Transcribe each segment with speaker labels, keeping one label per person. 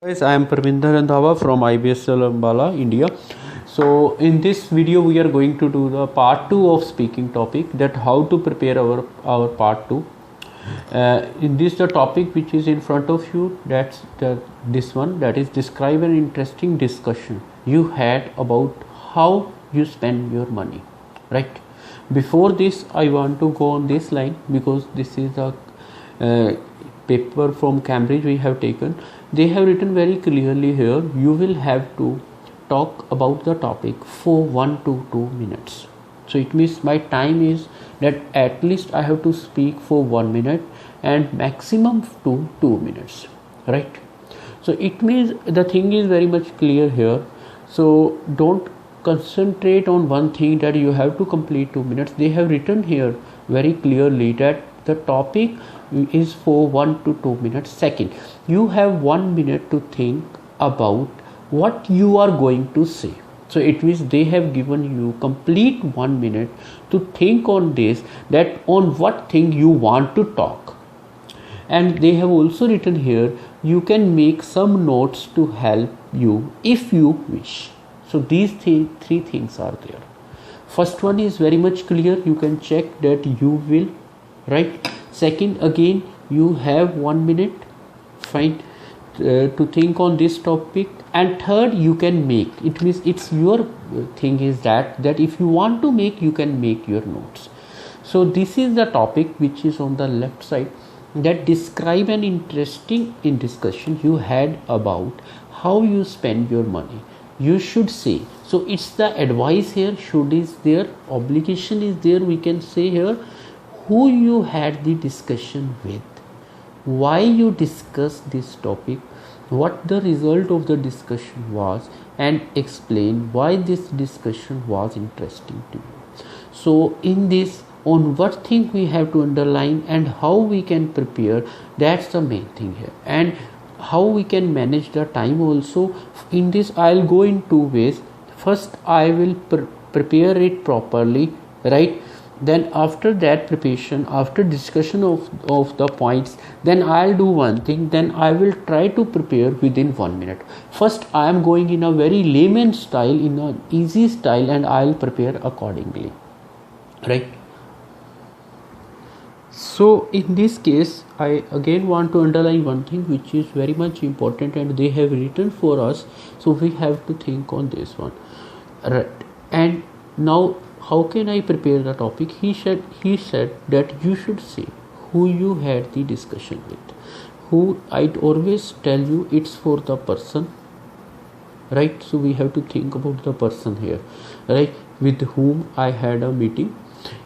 Speaker 1: Guys, I am Parvinderrandhawaguru from IBSL AMBALA, India. So in this video we are going to do the part 2 of speaking topic, that how to prepare our part 2. In this the topic which is in front of you, that's this one, that is describe an interesting discussion you had about how you spend your money, right? Before this I want to go on this line because this is a paper from Cambridge we have taken. They have written very clearly here, you will have to talk about the topic for 1 to 2 minutes. So it means my time is that at least I have to speak for 1 minute and maximum to 2 minutes, right? So it means the thing is very much clear here. So don't concentrate on one thing that you have to complete 2 minutes. They have written here very clearly that the topic is for 1 to 2 minutes. Second, you have 1 minute to think about what you are going to say. So it means they have given you complete 1 minute to think on this, that on what thing you want to talk. And they have also written here, you can make some notes to help you if you wish. So these three things are there. First one is very much clear, you can check that you will, right? Second, again you have 1 minute, fine, to think on this topic. And third, you can make, it means it's your thing is that if you want to make, you can make your notes. So this is the topic which is on the left side, that describe an interesting discussion you had about how you spend your money. You should say, so it's the advice here, should is there, obligation is there, we can say here, who you had the discussion with, why you discussed this topic, what the result of the discussion was, and explain why this discussion was interesting to you. So in this, on what thing we have to underline and how we can prepare, that's the main thing here. And how we can manage the time also. In this I'll go in two ways. First, I will prepare it properly, right? Then after that preparation, after discussion of the points, then I'll do one thing, then I will try to prepare within 1 minute. First, I am going in a very layman style, in an easy style, and I'll prepare accordingly, right? So in this case, I again want to underline one thing which is very much important, and they have written for us, so we have to think on this one, right? And now, how can I prepare the topic? He said that you should say who you had the discussion with. Who, I'd always tell you, it's for the person, right? So we have to think about the person here, right? With whom I had a meeting,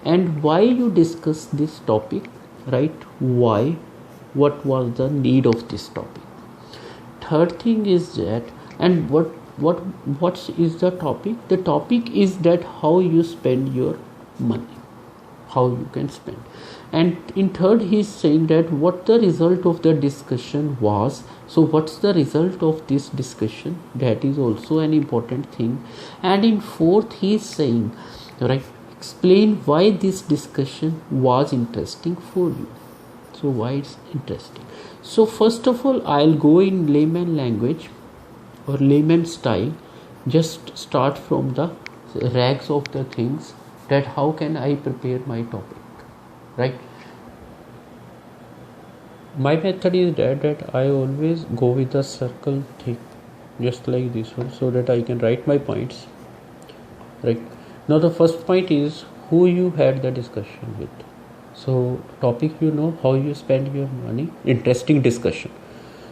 Speaker 1: and why you discuss this topic, right? Why? What was the need of this topic? Third thing is that, and what is the topic? The topic is that how you spend your money, how you can spend. And in third, he is saying that what the result of the discussion was. So what's the result of this discussion? That is also an important thing. And in fourth, he is saying, right, explain why this discussion was interesting for you. So why it's interesting. So first of all, I'll go in layman language or layman style, just start from the rags of the things, that how can I prepare my topic, right? My method is that I always go with the circle thing, just like this one, so that I can write my points, right? Now the first point is who you had the discussion with. So topic, you know, how you spend your money, interesting discussion.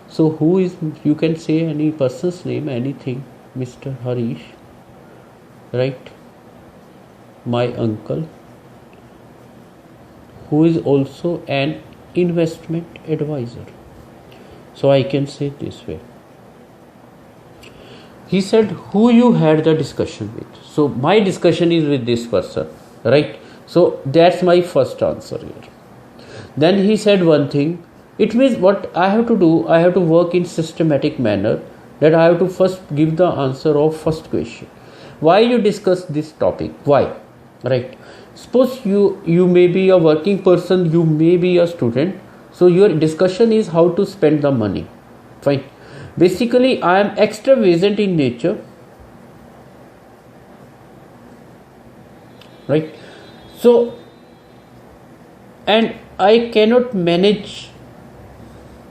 Speaker 1: So who is, you can say any person's name, anything, Mr. Harish, right? My uncle, who is also an investment advisor. So I can say this way. He said who you had the discussion with. So my discussion is with this person, right? So that's my first answer here. Then he said one thing. It means what I have to do, I have to work in systematic manner, that I have to first give the answer of first question. Why you discuss this topic? Why? Right? Suppose you may be a working person, you may be a student. So your discussion is how to spend the money. Fine. Basically, I am extravagant in nature, right? So, and I cannot manage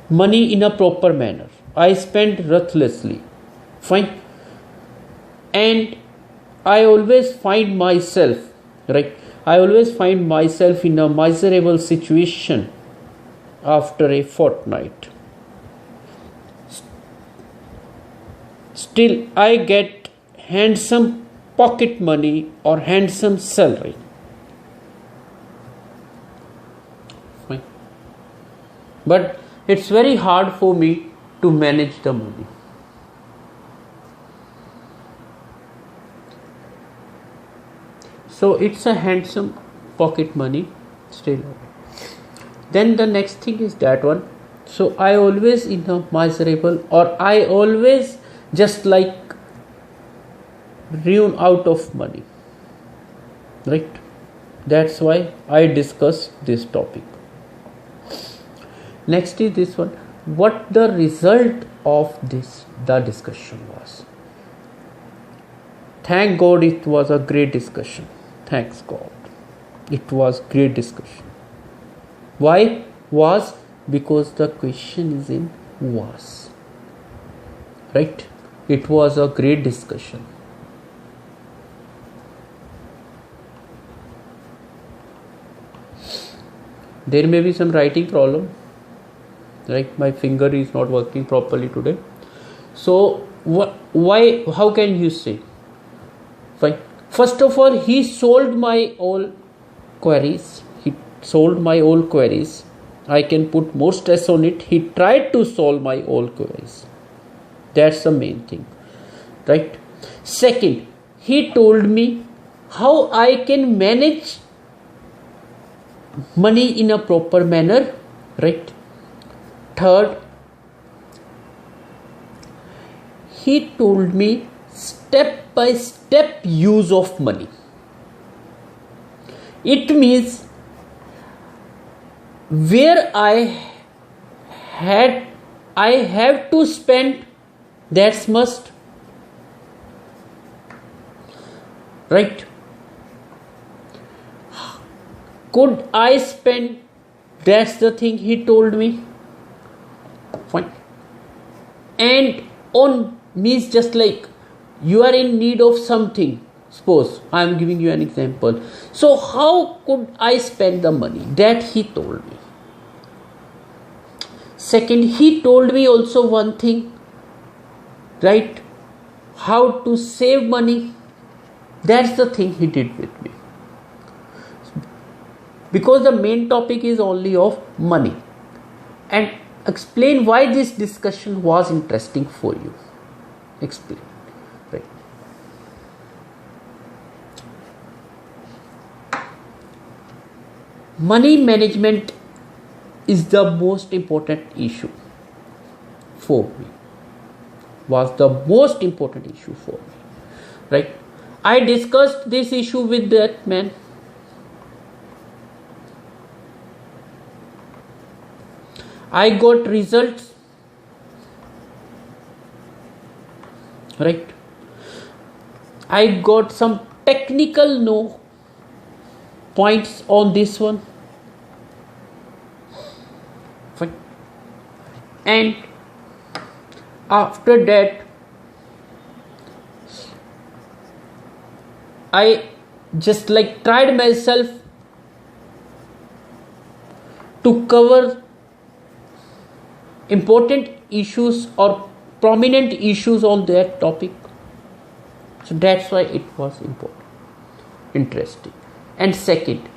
Speaker 1: money in a proper manner. I spend ruthlessly. Fine. And I always find myself, right? I always find myself in a miserable situation after a fortnight. Still, I get handsome pocket money or handsome salary. Fine. But it's very hard for me to manage the money. So it's a handsome pocket money still. Then the next thing is that one. So I always in a miserable, or I always just like run out of money, right? That's why I discuss this topic. Next is this one. What the result of the discussion was. Thank God it was a great discussion. Thanks God. It was great discussion. Why was? Because the question is in was. Right? It was a great discussion. There may be some writing problem. Right? My finger is not working properly today. So why? How can you say? Fine. First of all, he solved my all queries. He solved my all queries. I can put more stress on it. He tried to solve my all queries. That's the main thing. Right? Second, he told me how I can manage money in a proper manner. Right? Third, he told me step by step use of money. It means where I have to spend, that's must. Right? Could I spend? That's the thing he told me. Fine. And on means just like you are in need of something. Suppose I am giving you an example. So how could I spend the money? That he told me. Second, he told me also one thing. Right? How to save money. That's the thing he did with me. Because the main topic is only of money. And explain why this discussion was interesting for you. Explain. Right. Money management is the most important issue for me. Was the most important issue for me. Right. I discussed this issue with that man. I got results. Right. I got some technical points on this one. Fine. And after that, I just like tried myself to cover important issues or prominent issues on that topic. So that's why it was important, interesting. And second,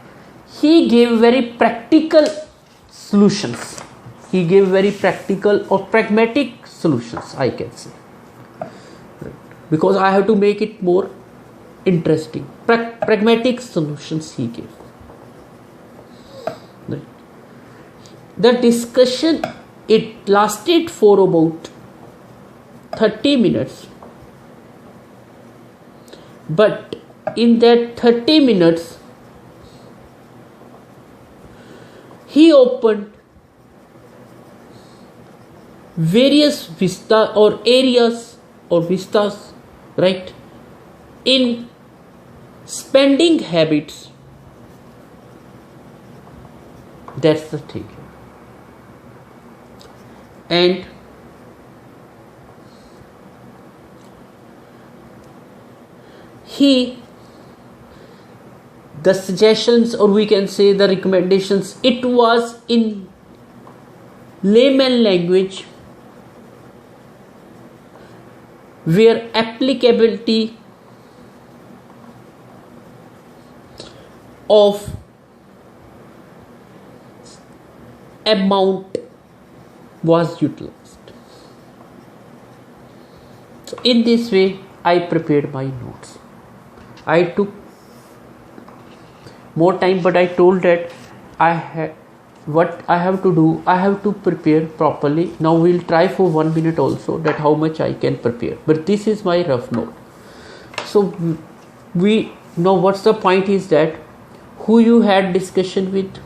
Speaker 1: he gave very practical solutions. He gave very practical or pragmatic solutions, I can say. Right. Because I have to make it more interesting. Pragmatic solutions he gave. Right. The discussion, it lasted for about 30 minutes. But in that 30 minutes, he opened various vista or areas or vistas, right, in spending habits. That's the thing. And the suggestions, or we can say the recommendations, it was in layman language, where applicability of amount was utilized. So in this way I prepared my notes. I took more time, but I told that what I have to do, I have to prepare properly. Now we'll try for 1 minute also, that how much I can prepare, but this is my rough note. So we know what's the point is that who you had discussion with,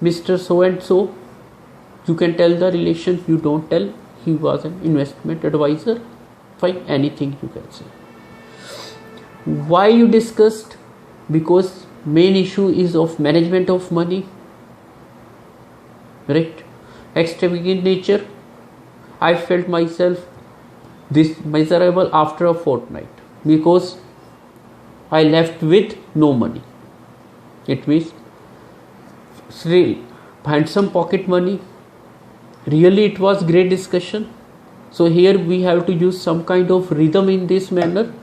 Speaker 1: Mr. so and so, you can tell the relation, you don't tell, he was an investment advisor, fine, anything you can say. Why you discussed? Because main issue is of management of money, right? Extravagant nature. I felt myself this miserable after a fortnight because I left with no money. It means handsome pocket money. Really it was great discussion. So here we have to use some kind of rhythm in this manner.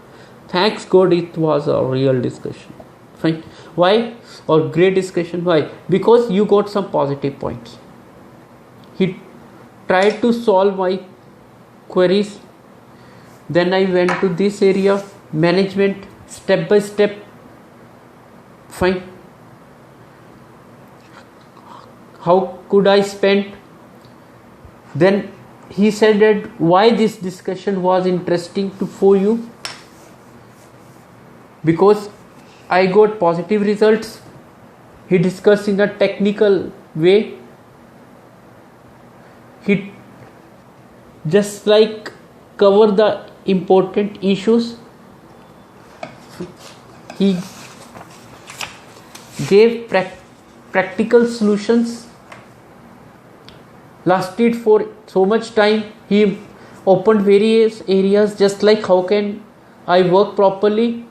Speaker 1: Thanks God it was a real discussion. Fine. Why? Or great discussion. Why? Because you got some positive points. He tried to solve my queries. Then I went to this area, management, step by step. Fine. How could I spend? Then he said that why this discussion was interesting for you, because I got positive results. He discussed in a technical way. He just like cover the important issues. He gave practical solutions. Lasted for so much time. He opened various areas, just like how can I work properly.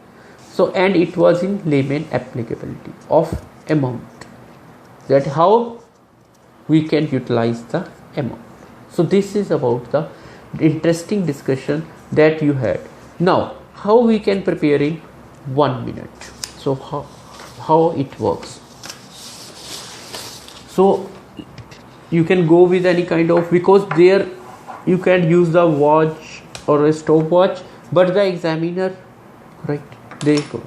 Speaker 1: So, and it was in layman applicability of amount, that how we can utilize the amount. So this is about the interesting discussion that you had. Now how we can prepare in 1 minute. So how it works. So you can go with any kind of, because there you can use the watch or a stopwatch, but the examiner, right, there you go,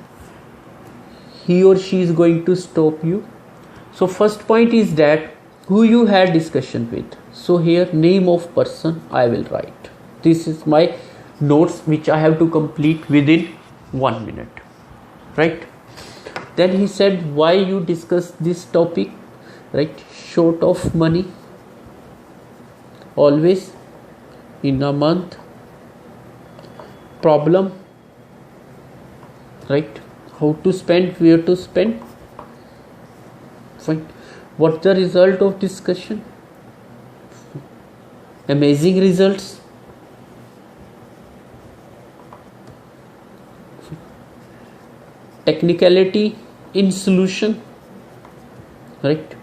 Speaker 1: he or she is going to stop you. So first point is that who you had discussion with. So here name of person I will write. This is my notes which I have to complete within 1 minute, right? Then he said why you discuss this topic, right? Short of money always in a month, problem, right? How to spend, where to spend. Fine. What's the result of discussion? Amazing results. Technicality in solution, right?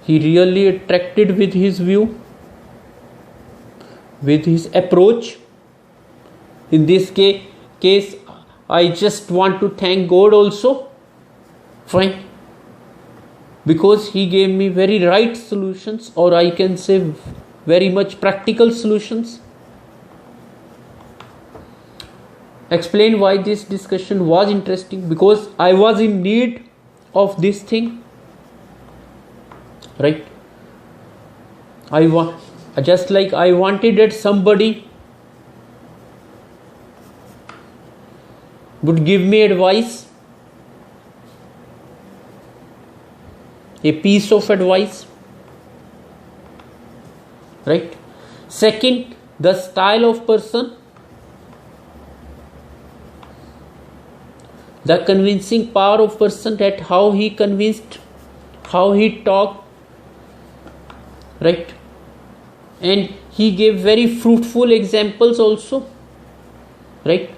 Speaker 1: He really attracted with his view, with his approach. In this case I just want to thank God also, fine, because he gave me very right solutions, or I can say very much practical solutions. Explain why this discussion was interesting, because I was in need of this thing, right? Just like I wanted that somebody would give me advice, a piece of advice. right? Second, the style of person, the convincing power of person, that how he convinced, how he talked, right? And he gave very fruitful examples also, right?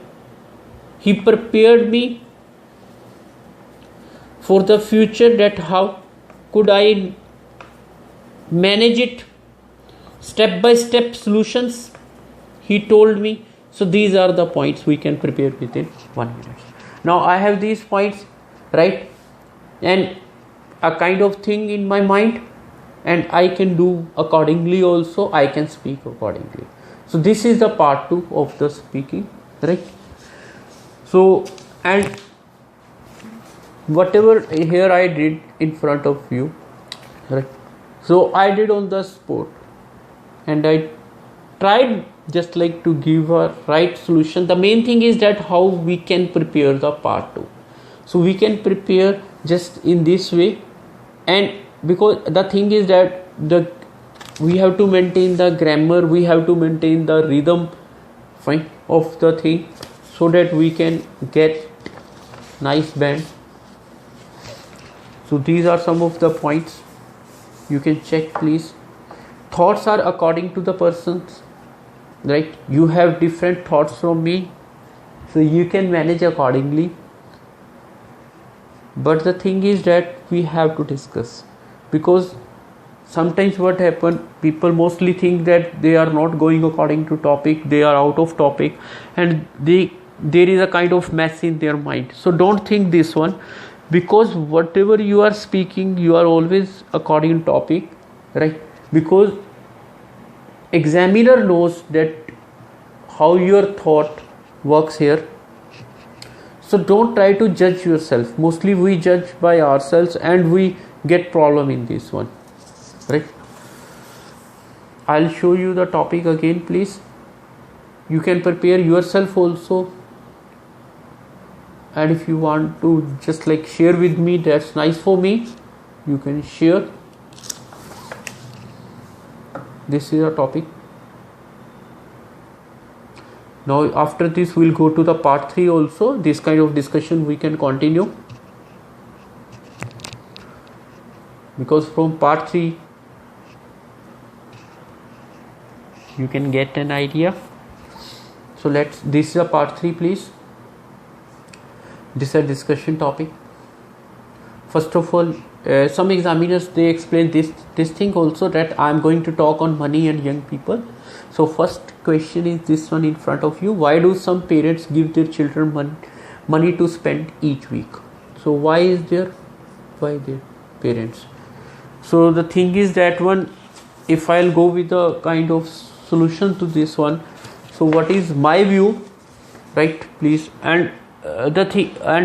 Speaker 1: He prepared me for the future, that how could I manage it, step by step solutions he told me. So these are the points we can prepare within 1 minute. Now I have these points, right, and a kind of thing in my mind, and I can do accordingly also, I can speak accordingly. So this is the part 2 of the speaking, right? So, and whatever here I did in front of you, right? So I did on the spot, and I tried just like to give a right solution. The main thing is that how we can prepare the part 2. So we can prepare just in this way, and because the thing is that we have to maintain the grammar, we have to maintain the rhythm, fine, of the thing, so that we can get nice band. So these are some of the points you can check, please. Thoughts are according to the persons, right? You have different thoughts from me, so you can manage accordingly. But the thing is that we have to discuss, because sometimes what happen, people mostly think that they are not going according to topic, they are out of topic, and there is a kind of mess in their mind. So don't think this one, because whatever you are speaking, you are always according to topic, right? Because examiner knows that how your thought works here. So don't try to judge yourself. Mostly we judge by ourselves, and we get problem in this one, right? I'll show you the topic again, please. You can prepare yourself also, and if you want to just like share with me, that's nice for me. You can share. This is a topic. Now after this we'll go to the part 3 also. This kind of discussion we can continue, because from part 3 you can get an idea. So this is a part 3, please. This is a discussion topic. First of all, some examiners, they explain this thing also, that I am going to talk on money and young people. So first question is this one in front of you. Why do some parents give their children money to spend each week? So why their parents? So the thing is that one, if I'll go with a kind of solution to this one, so what is my view, right, please? And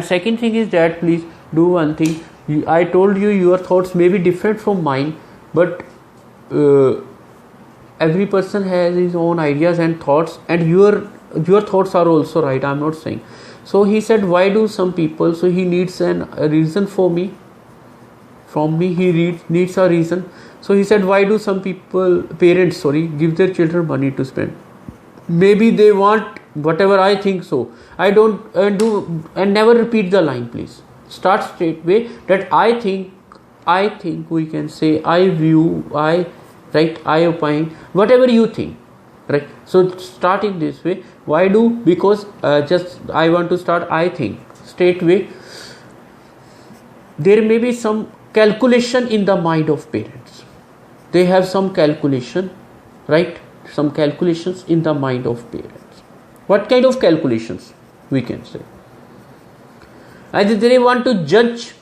Speaker 1: second thing is that please do one thing. I told you your thoughts may be different from mine, but every person has his own ideas and thoughts, and your thoughts are also right, I'm not saying. So he said, why do some people, so he needs a reason from me, he needs a reason. So he said, why do some parents give their children money to spend? Maybe they want whatever I think, so I don't do, and never repeat the line, please. Start straight way, that I think, we can say, I view, I opine, whatever you think, right? So starting this way. Why do? Because just I want to start, I think, straight way. There may be some calculation in the mind of parents. They have some calculation, right? Some calculations in the mind of parents. What kind of calculations, we can say? Either they want to judge,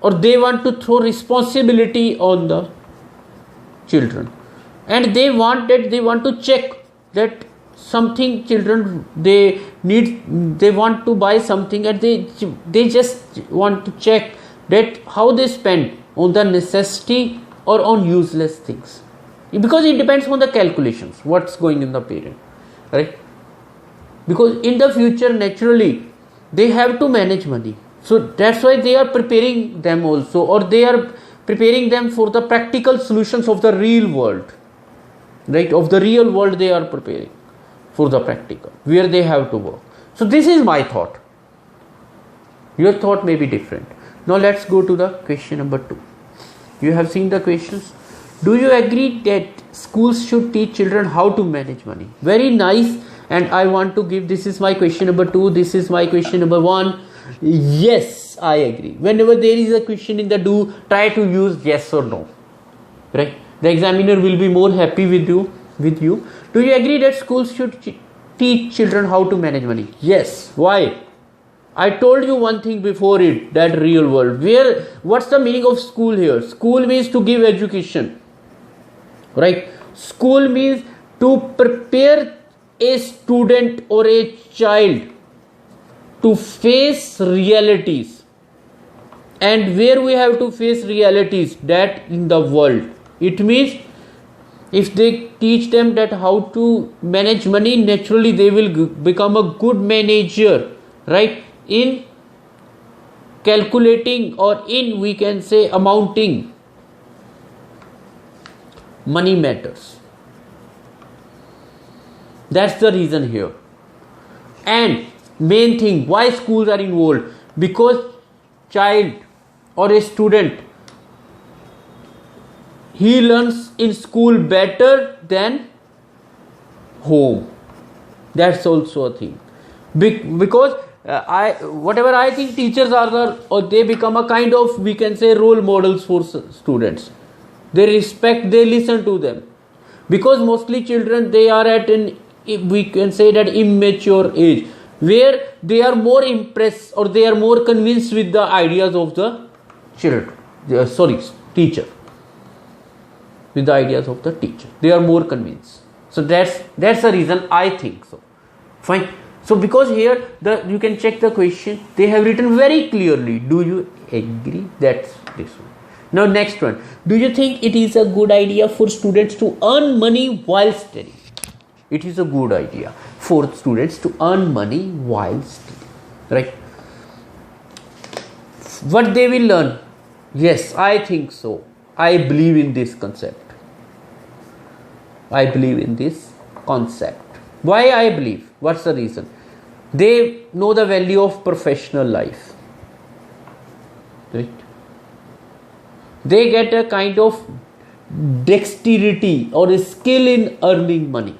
Speaker 1: or they want to throw responsibility on the children, and they want to check that something children they want to buy something, and they just want to check that how they spend on the necessity or on useless things, because it depends on the calculations what's going in the parent, right? Because in the future naturally they have to manage money, so that's why they are preparing them also, or they are preparing them for the practical solutions of the real world, right, of the real world they are preparing for the practical, where they have to work. So this is my thought. Your thought may be different. Now let's go to the question number 2. You have seen the questions. Do you agree that schools should teach children how to manage money? Very nice. And I want to give, this is my question number 2, this is my question number 1. Yes, I agree. Whenever there is a question in the do, try to use yes or no. Right? The examiner will be more happy with you. Do you agree that schools should teach children how to manage money? Yes. Why? I told you one thing before it, that real world. What's the meaning of school here? School means to give education. Right? School means to prepare a student or a child to face realities. And where we have to face realities? That in the world. It means if they teach them that how to manage money, naturally they will become a good manager, right, in calculating or in, we can say, amounting money matters. That's the reason here. And main thing, why schools are involved? Because child or a student, he learns in school better than home. That's also a thing. Because whatever I think, teachers are or they become a kind of, we can say, role models for students. They respect, they listen to them. Because mostly children, they are at an, we can say, that immature age, where they are more impressed or they are more convinced with the ideas of the teacher. With the ideas of the teacher, they are more convinced. So that's the reason I think so. Fine. So because here you can check the question, they have written very clearly. Do you agree? That's this one. Now next one. Do you think it is a good idea for students to earn money while studying? It is a good idea for students to earn money while studying. Right? What they will learn? Yes, I think so. I believe in this concept. I believe in this concept. Why I believe? What's the reason? They know the value of professional life. Right? They get a kind of dexterity or a skill in earning money.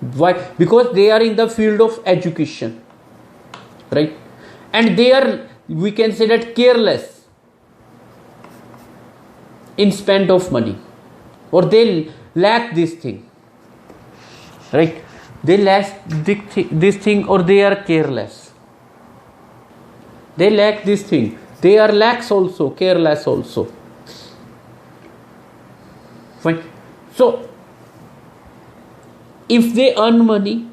Speaker 1: Why? Because they are in the field of education. Right? And they are, we can say, that careless in spend of money, or they lack this thing, right? They lack this thing, or they are careless. They lack this thing. They are lax also, careless also. Fine. So if they earn money,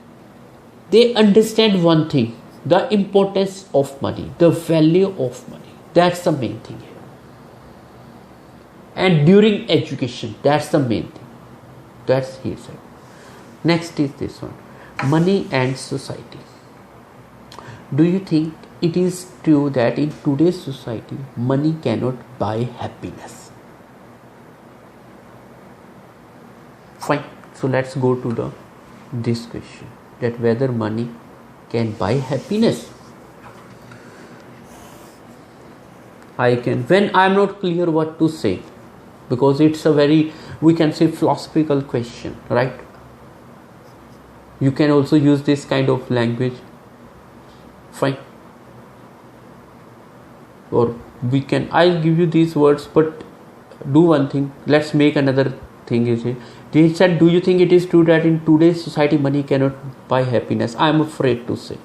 Speaker 1: they understand one thing: the importance of money, the value of money. That's the main thing here. And during education, that's the main thing. That's he said. Next is this one: money and society. Do you think it is true that in today's society, money cannot buy happiness? Fine. So let's go to this question, that whether money can buy happiness. When I am not clear what to say, because it's a very, we can say, philosophical question, right? You can also use this kind of language. Fine. Or I'll give you these words, but do one thing. Let's make another thing. Is it? They said, do you think it is true that in today's society money cannot buy happiness? I am afraid to say.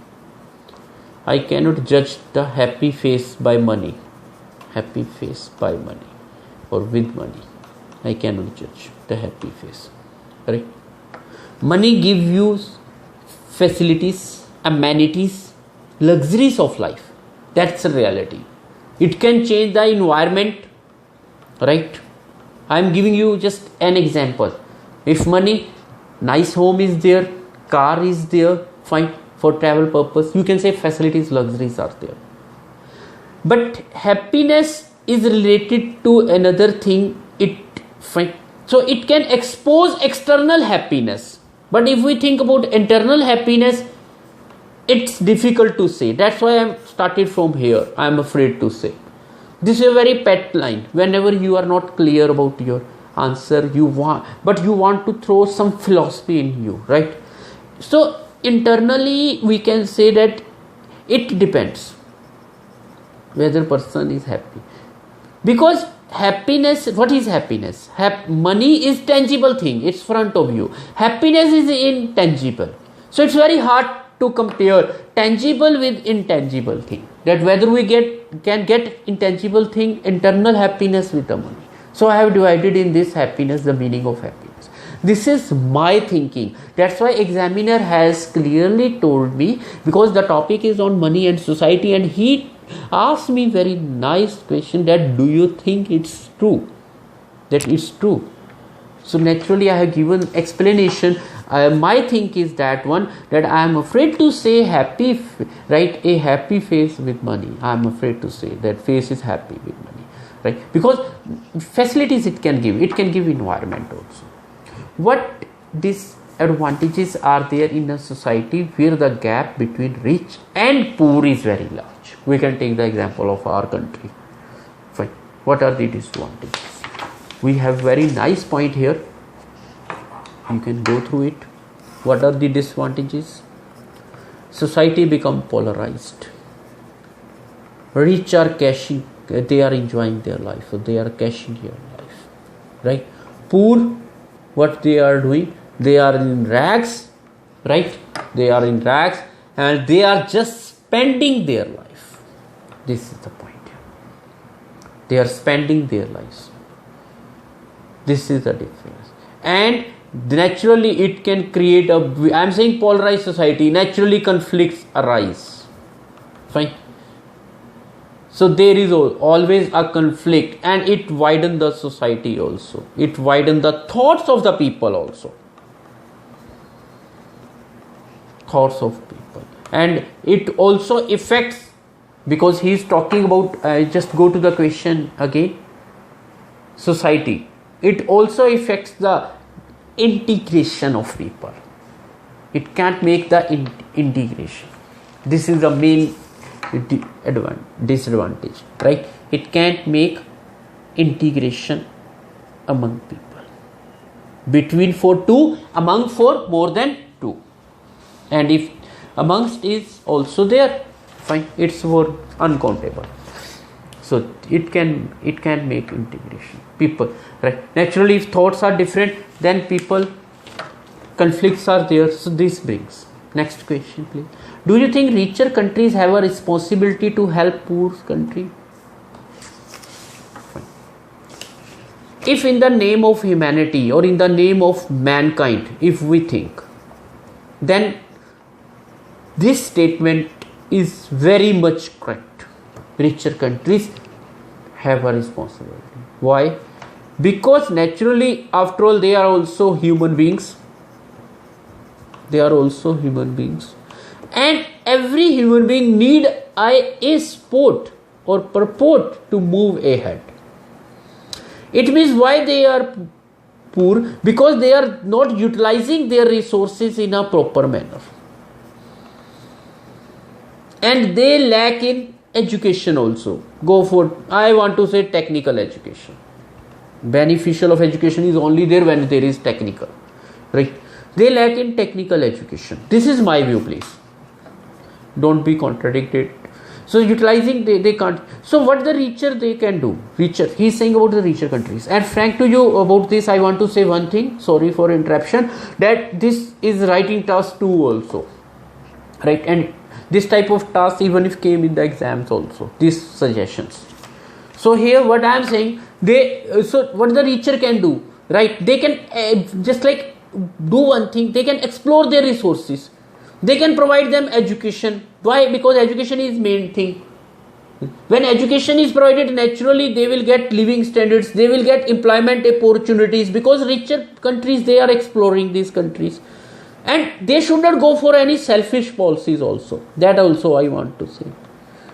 Speaker 1: I cannot judge the happy face by money. Happy face by money or with money. I cannot judge the happy face. Right? Money gives you facilities, amenities, luxuries of life. That's a reality. It can change the environment. Right? I am giving you just an example. If money, nice home is there, car is there, fine, for travel purpose, you can say facilities, luxuries are there. But happiness is related to another thing. It So it can expose external happiness, but if we think about internal happiness, it's difficult to say. That's why I started from here. I am afraid to say. This is a very pet line. Whenever you are not clear about your answer, you want to throw some philosophy in you, right? So internally we can say that it depends whether person is happy, because happiness, what is happiness? Money is tangible thing, it's front of you. Happiness is intangible, so it's very hard to compare tangible with intangible thing, that whether we can get intangible thing, internal happiness with the money. So I have divided in this happiness, the meaning of happiness. This is my thinking. That's why examiner has clearly told me, because the topic is on money and society, and he asked me very nice question, that do you think it's true? That it's true. So naturally I have given explanation. My think is that one, that I am afraid to say happy, right? A happy face with money. I am afraid to say that face is happy with money, right? Because facilities it can give environment also. What disadvantages are there in a society where the gap between rich and poor is very large? We can take the example of our country. Fine. What are the disadvantages? We have very nice point here. You can go through it. What are the disadvantages? Society become polarized. Rich are cashing, they are enjoying their life, so they are cashing your life, right? Poor, what they are doing? They are in rags, right? They are in rags and they are just spending their life. This is the point. They are spending their lives. This is the difference. And naturally it can create I am saying polarized society, naturally conflicts arise. Fine. So there is always a conflict, and it widens the society also. It widens the thoughts of the people also. Thoughts of people. And it also affects, because he is talking about, just go to the question again, society. It also affects the integration of people. It can't make the integration. This is the main disadvantage, right? It can't make integration among people, between among more than two, and if amongst is also there, fine, it's more uncountable. So it can make integration people, right? Naturally if thoughts are different, then people, conflicts are there. So this brings, next question please. Do you think richer countries have a responsibility to help poor country? Fine. If in the name of humanity or in the name of mankind, if we think, then this statement is very much correct. Richer countries have a responsibility. Why? Because naturally, after all, they are also human beings. And every human being need a support or purport to move ahead. It means why they are poor? Because they are not utilizing their resources in a proper manner. And they lack in education also. I want to say technical education. Beneficial of education is only there when there is technical, right? They lack in technical education. This is my view, please. Don't be contradicted. So utilizing, they can't. So what the richer they can do? Richer. He is saying about the richer countries. And frank to you about this, I want to say one thing. Sorry for interruption. That this is writing task 2 also, right? And this type of task even if came in the exams also. These suggestions. So here what I am saying, so what the richer can do, right? They can just like do one thing. They can explore their resources. They can provide them education. Why? Because education is main thing. When education is provided, naturally they will get living standards. They will get employment opportunities, because richer countries, they are exploring these countries. And they should not go for any selfish policies also. That also I want to say.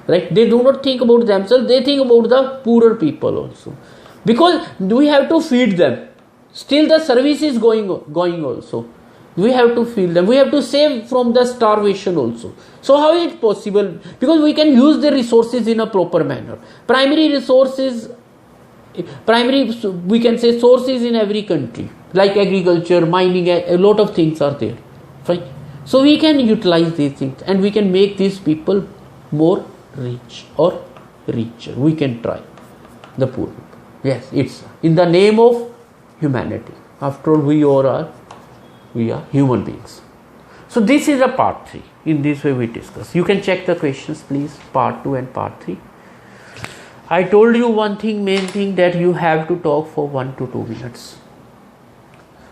Speaker 1: Right? They do not think about themselves. They think about the poorer people also. Because we have to feed them. Still the service is going also. We have to feed them. We have to save from the starvation also. So how is it possible? Because we can use the resources in a proper manner. Primary resources, we can say sources in every country, like agriculture, mining, a lot of things are there. Fine. So we can utilize these things and we can make these people more rich or richer. We can try the poor people. Yes, it's in the name of humanity. After all, we are human beings. So this is a part 3. In this way we discuss. You can check the questions please, part 2 and part 3. I told you one thing, main thing, that you have to talk for 1 to 2 minutes.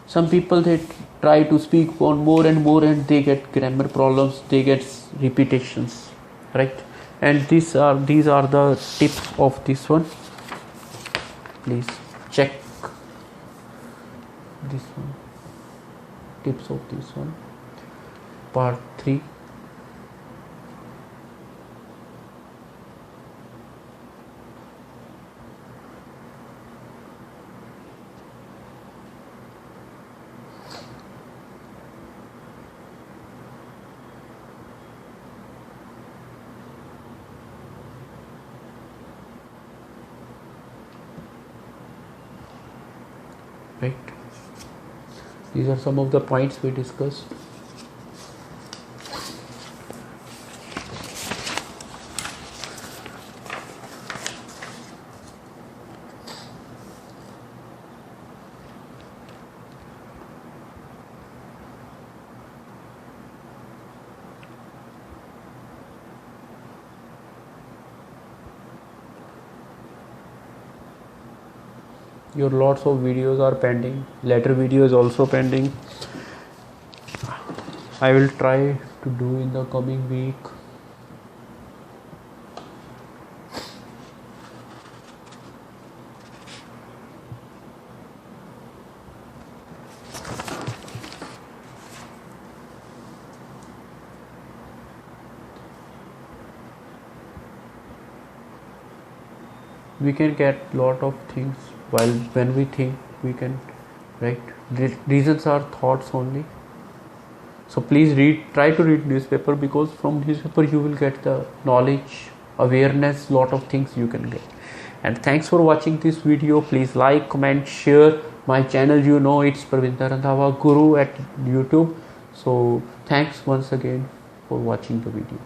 Speaker 1: Some people, they try to speak on more and more and they get grammar problems, they get repetitions, right? And these are the tips of this one. Please check this one, tips of this one, part 3. Right, these are some of the points we discussed. Your lots of videos are pending, letter video is also pending. I will try to do in the coming week. We can get lot of things while when we think we can, right? Reasons are thoughts only. So please try to read newspaper, because from newspaper you will get the knowledge, awareness, lot of things you can get. And thanks for watching this video. Please like, comment, share my channel. You know, it's Parvinderrandhawaguru at YouTube. So thanks once again for watching the video.